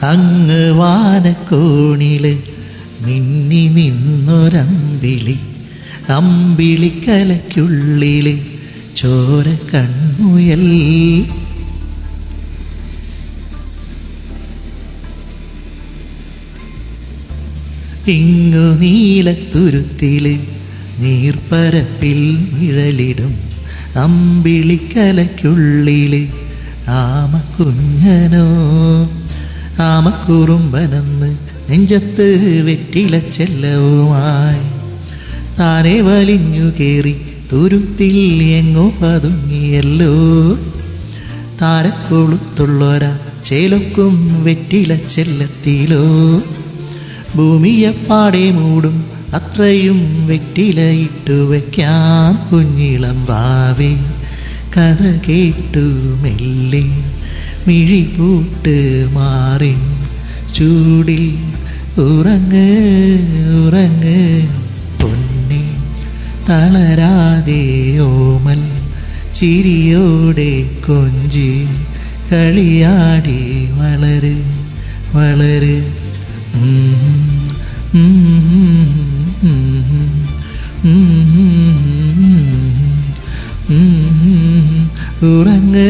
അങ്ങ് വാനക്കോണില് മിന്നി നിന്നൊരമ്പിളി, അമ്പിളിക്കലയ്ക്കുള്ളില് ചോര കൺമുയൽ. ഇങ്ങു നീലത്തുരുത്തില് നീർപ്പരപ്പിൽ നിഴലിടും അമ്പിളിക്കലയ്ക്കുള്ളില് ആമക്കുഞ്ഞനോ. ആമക്കുറുമ്പനെന്ന് നെഞ്ചത്ത് വെറ്റില ചെല്ലവുമായി താനെ വലിഞ്ഞു കേറി തുരുത്തിൽ എങ്ങോ പതുങ്ങിയല്ലോ. താരക്കൊളുത്തുള്ളൊരാ ചേലൊക്കും വെറ്റില ചെല്ലത്തിലോ. ഭൂമിയെപ്പാടെ മൂടും അത്രയും വെറ്റിലയിട്ടു വയ്ക്കാം കുഞ്ഞിളം വാവേ. കഥ കേട്ടു മെല്ലെ മിഴിപൂട്ട് മാറിൻ ചൂടിൽ ഉറങ്ങ് ഉറങ്ങ് പൊന്നെ. തളരാതെ ഓമൽ ചിരിയോടെ കൊഞ്ചി കളിയാടി വളര് വളര്. ഉറങ്ങ്